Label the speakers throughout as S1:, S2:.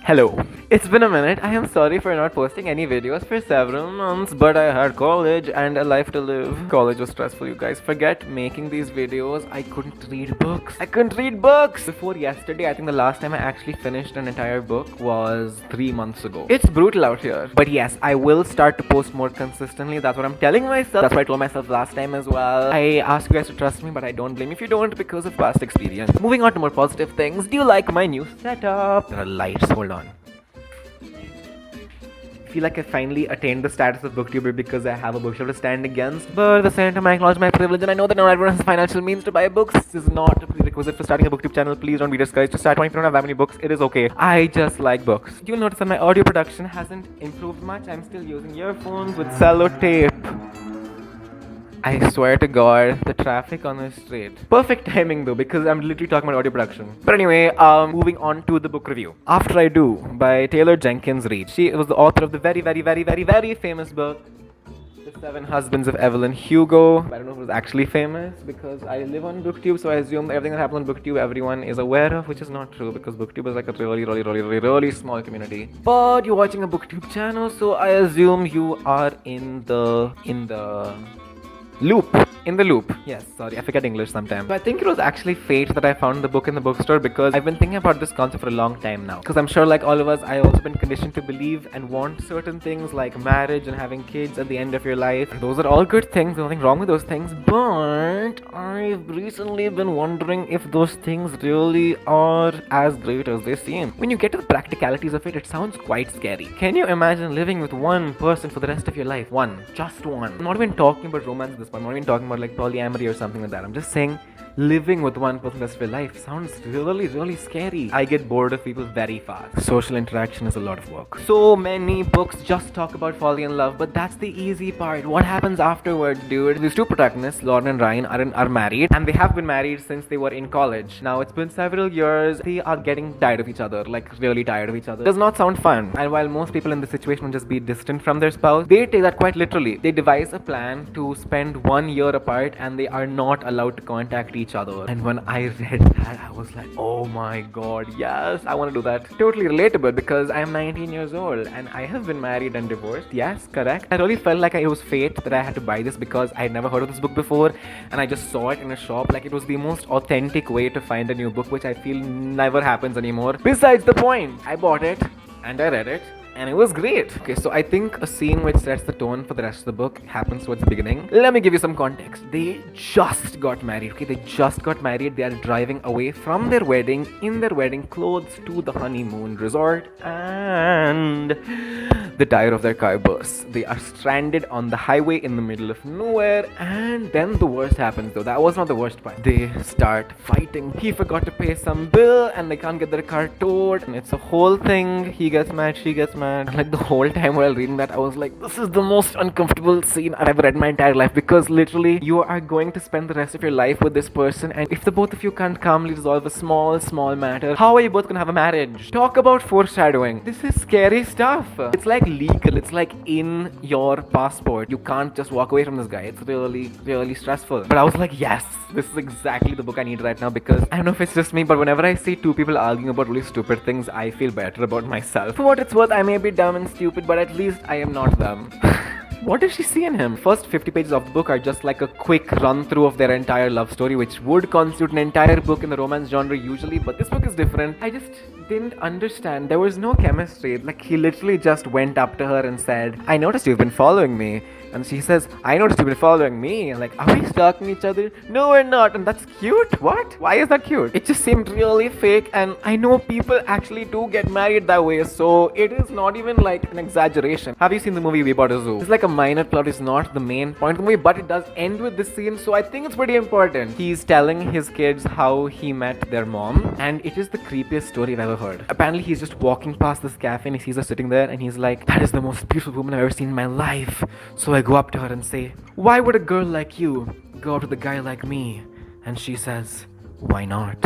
S1: Hello. It's been a minute. I am sorry for not posting any videos for several months, but I had college and a life to live. College was stressful, you guys. Forget making these videos. I couldn't read books. I couldn't read books! Before yesterday, I think the last time I actually finished an entire book was 3 months ago. It's brutal out here. But yes, I will start to post more consistently. That's what I'm telling myself. That's what I told myself last time as well. I ask you guys to trust me, but I don't blame you if you don't because of past experience. Moving on to more positive things. Do you like my new setup? There are lights. Hold on. I feel like I finally attained the status of booktuber because I have a bookshelf to stand against. But at the same time, I acknowledge my privilege and I know that not everyone has financial means to buy books. This is not a prerequisite for starting a booktube channel. Please don't be discouraged to start one if you don't have that many books. It is okay. I just like books. You'll notice that my audio production hasn't improved much. I'm still using earphones with sellotape. I swear to God, the traffic on the street. Perfect timing though, because I'm literally talking about audio production. But anyway, moving on to the book review. After I Do by Taylor Jenkins Reid. She was the author of the very famous book, The Seven Husbands of Evelyn Hugo. I don't know if it was actually famous because I live on BookTube, so I assume everything that happens on BookTube everyone is aware of, which is not true because BookTube is like a really small community. But you're watching a BookTube channel, so I assume you are in the loop. In the loop. Yes, sorry, I forget English sometimes. But I think it was actually fate that I found the book in the bookstore because I've been thinking about this concept for a long time now. Because I'm sure, like all of us, I've also been conditioned to believe and want certain things like marriage and having kids at the end of your life. And those are all good things, there's nothing wrong with those things. But I've recently been wondering if those things really are as great as they seem. When you get to the practicalities of it, it sounds quite scary. Can you imagine living with one person for the rest of your life? One. Just one. I'm not even talking about romance at this point. I'm not even talking about like polyamory or something like that. I'm just saying living with one person the rest of your life sounds really scary. I get bored of people very fast. Social interaction is a lot of work. So many books just talk about falling in love, but that's the easy part. What happens afterwards, dude? These two protagonists, Lauren and Ryan, are married, and they have been married since they were in college. Now it's been several years. They are getting tired of each other, like really tired of each other. It does not sound fun. And while most people in this situation will just be distant from their spouse, they take that quite literally. They devise a plan to spend 1 year apart, and they are not allowed to contact each other. And when I read that, I was like, oh my god, yes, I want to do that. Totally relatable because I'm 19 years old and I have been married and divorced. Yes, correct. I really felt like it was fate that I had to buy this because I had never heard of this book before and I just saw it in a shop. Like it was the most authentic way to find a new book, which I feel never happens anymore. Besides the point, I bought it and I read it. And it was great. Okay, so I think a scene which sets the tone for the rest of the book happens towards the beginning. Let me give you some context. They just got married, okay? They just got married. They are driving away from their wedding in their wedding clothes to the honeymoon resort. And the tire of their car bursts. They are stranded on the highway in the middle of nowhere. And then the worst happens though. That was not the worst part. They start fighting. He forgot to pay some bill and they can't get their car towed. And it's a whole thing. He gets mad, she gets mad. And like the whole time while reading that, I was like, this is the most uncomfortable scene I've ever read in my entire life because literally you are going to spend the rest of your life with this person, and if the both of you can't calmly resolve a small matter, how are you both gonna have a marriage? Talk about foreshadowing. This is scary stuff. It's like legal. It's like in your passport. You can't just walk away from this guy. It's really stressful. But I was like, yes, this is exactly the book I need right now because I don't know if it's just me, but whenever I see two people arguing about really stupid things, I feel better about myself. For what it's worth, I may be dumb and stupid, but at least I am not them. What did she see in him? First 50 pages of the book are just like a quick run through of their entire love story, which would constitute an entire book in the romance genre usually, but this book is different. I just didn't understand. There was no chemistry. Like he literally just went up to her and said, I noticed you've been following me. And she says, I noticed you've been following me. And like, are we stalking each other? No, we're not. And that's cute. What? Why is that cute? It just seemed really fake. And I know people actually do get married that way. So it is not even like an exaggeration. Have you seen the movie We Bought a Zoo? It's like a minor plot. It's not the main point of the movie, but it does end with this scene. So I think it's pretty important. He's telling his kids how he met their mom. And it is the creepiest story I've ever heard. Apparently, he's just walking past this cafe and he sees her sitting there. And he's like, that is the most beautiful woman I've ever seen in my life. So I go up to her and say, why would a girl like you go up to the guy like me? And she says, why not?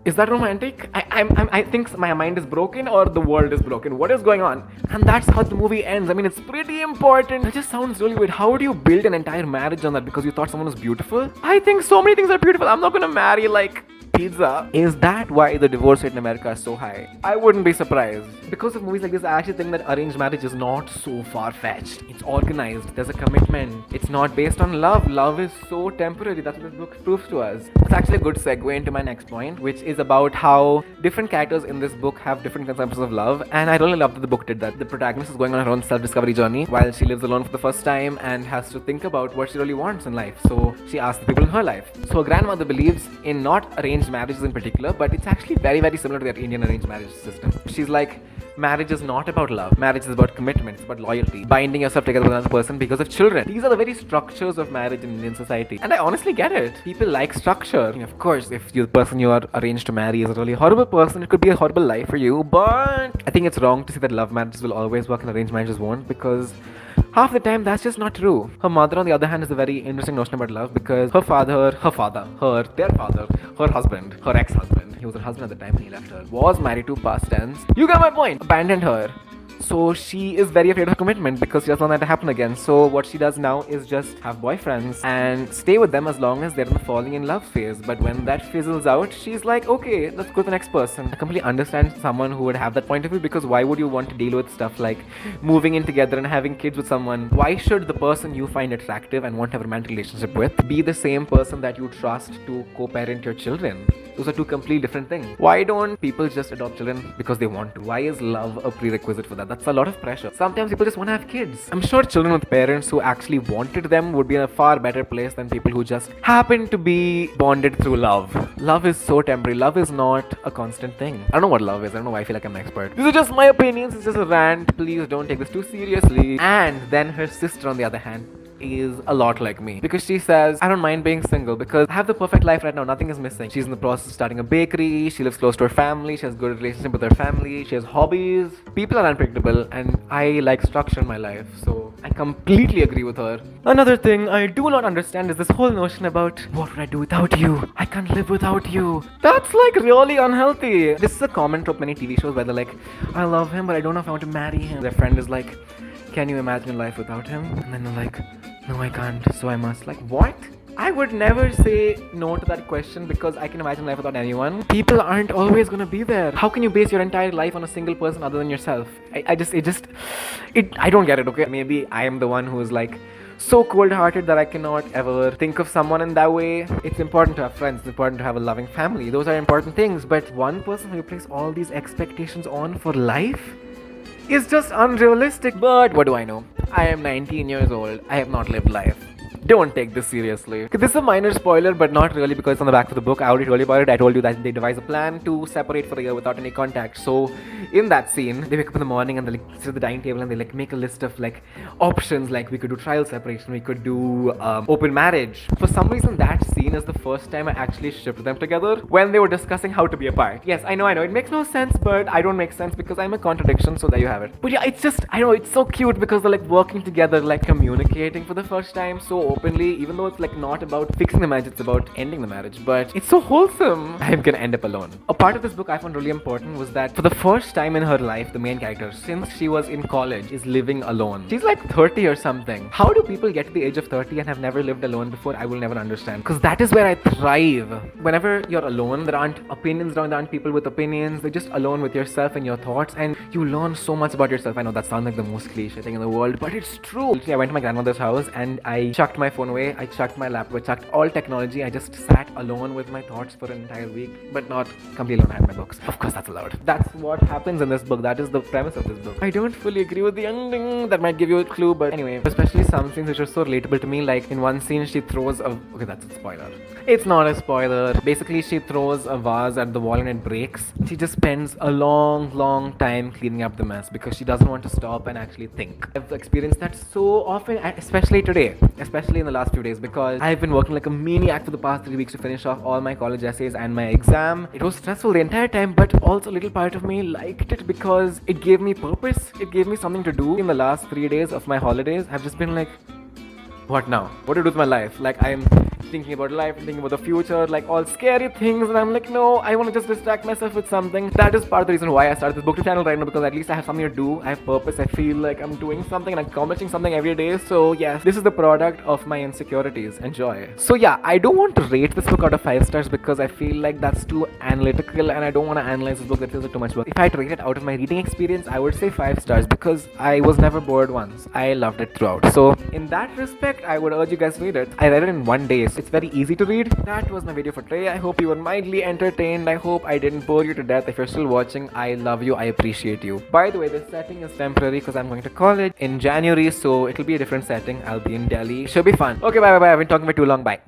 S1: Is that romantic? I think my mind is broken or the world is broken. What is going on? And that's how the movie ends. I mean, it's pretty important. It just sounds really weird. How do you build an entire marriage on that because you thought someone was beautiful? I think so many things are beautiful. I'm not gonna marry like pizza. Is that why the divorce rate in America is so high? I wouldn't be surprised. Because of movies like this, I actually think that arranged marriage is not so far-fetched. It's organized, there's a commitment. It's not based on love. Love is so temporary. That's what this book proves to us. It's actually a good segue into my next point, which is about how different characters in this book have different conceptions of love. And I really love that the book did that. The protagonist is going on her own self-discovery journey while she lives alone for the first time and has to think about what she really wants in life. So she asks the people in her life. So her grandmother believes in not arranged marriages in particular, but it's actually very, very similar to that Indian arranged marriage system. She's like, marriage is not about love. Marriage is about commitment. It's about loyalty. Binding yourself together with another person because of children. These are the very structures of marriage in Indian society. And I honestly get it. People like structure. Of course, if the person you are arranged to marry is a really horrible person, it could be a horrible life for you. But I think it's wrong to say that love marriages will always work and arranged marriages won't, because half the time that's just not true. Her mother, on the other hand, is a very interesting notion about love, because their father, her husband, her ex-husband, he was her husband at the time when he left her, was married to, past tense, you get my point, abandoned her. So she is very afraid of commitment because she doesn't want that to happen again. So what she does now is just have boyfriends and stay with them as long as they're in the falling in love phase. But when that fizzles out, she's like, okay, let's go to the next person. I completely understand someone who would have that point of view, because why would you want to deal with stuff like moving in together and having kids with someone? Why should the person you find attractive and want to have a romantic relationship with be the same person that you trust to co-parent your children? Those are two completely different things. Why don't people just adopt children because they want to? Why is love a prerequisite for that? That's a lot of pressure. Sometimes people just want to have kids. I'm sure children with parents who actually wanted them would be in a far better place than people who just happen to be bonded through love. Love is so temporary. Love is not a constant thing. I don't know what love is. I don't know why I feel like I'm an expert. These are just my opinions. It's just a rant. Please don't take this too seriously. And then her sister, on the other hand, is a lot like me, because she says, I don't mind being single because I have the perfect life right now, nothing is missing. She's in the process of starting a bakery, she lives close to her family, she has good relationship with her family, she has hobbies. People are unpredictable and I like structure in my life, so I completely agree with her. Another thing I do not understand is this whole notion about, what would I do without you? I can't live without you. That's like really unhealthy. This is a common trope many TV shows where they're like, I love him but I don't know if I want to marry him. Their friend is like, can you imagine life without him? And then they're like, no, I can't, so I must. Like, what? I would never say no to that question because I can imagine life without anyone. People aren't always gonna be there. How can you base your entire life on a single person other than yourself? I don't get it, okay? Maybe I am the one who is like so cold-hearted that I cannot ever think of someone in that way. It's important to have friends, it's important to have a loving family. Those are important things, but one person who you place all these expectations on for life is just unrealistic. But what do I know? I am 19 years old. I have not lived life. Don't take this seriously. Okay, this is a minor spoiler, but not really, because it's on the back of the book. I already told you about it. I told you that they devise a plan to separate for a year without any contact. So in that scene, they wake up in the morning and they like sit at the dining table and they like make a list of like options, like we could do trial separation, we could do open marriage. For some reason, that scene is the first time I actually shipped them together when they were discussing how to be apart. Yes, I know, it makes no sense, but I don't make sense because I'm a contradiction, so there you have it. But yeah, it's just, I know, it's so cute because they're like working together, like communicating for the first time so openly, even though it's like not about fixing the marriage, it's about ending the marriage, but it's so wholesome. I'm gonna end up alone. A part of this book I found really important was that for the first time in her life, the main character, since she was in college, is living alone. She's like 30 or something. How do people get to the age of 30 and have never lived alone before? I will never understand, because that is where I thrive. Whenever you're alone, there aren't opinions around, there aren't people with opinions, they're just alone with yourself and your thoughts, and you learn so much about yourself. I know that sounds like the most cliche thing in the world, but it's true. I went to my grandmother's house and I chucked my phone away, I chucked my laptop, I chucked all technology, I just sat alone with my thoughts for an entire week, but not completely alone. I had my books. Of course, that's allowed. That's what happens in this book. That is the premise of this book. I don't fully agree with the ending. That might give you a clue, but anyway, especially some scenes which are so relatable to me. Like in one scene, she throws a... Okay, that's a spoiler. It's not a spoiler. Basically, she throws a vase at the wall and it breaks. She just spends a long time cleaning up the mess because she doesn't want to stop and actually think. I've experienced that so often, especially today, especially in the last few days, because I've been working like a maniac for the past 3 weeks to finish off all my college essays and my exam. It was stressful the entire time, but also a little part of me liked it because it gave me purpose. It gave me something to do. In the last 3 days of my holidays, I've just been like, what now? What do I do with my life? Like, I'm thinking about life, thinking about the future, like all scary things. And I'm like, no, I want to just distract myself with something. That is part of the reason why I started this booktube channel right now, because at least I have something to do. I have purpose. I feel like I'm doing something and accomplishing something every day. So yes, this is the product of my insecurities. Enjoy. So yeah, I don't want to rate this book out of 5 stars because I feel like that's too analytical and I don't want to analyze this book. That feels like too much work. If I had to rate it out of my reading experience, I would say 5 stars because I was never bored once. I loved it throughout. So in that respect, I would urge you guys to read it. I read it in one day. So it's very easy to read. That was my video for today. I hope you were mildly entertained. I hope I didn't bore you to death. If you're still watching, I love you. I appreciate you. By the way, this setting is temporary because I'm going to college in January, so it'll be a different setting. I'll be in Delhi. Should be fun. Okay, bye bye bye. I've been talking for too long. Bye.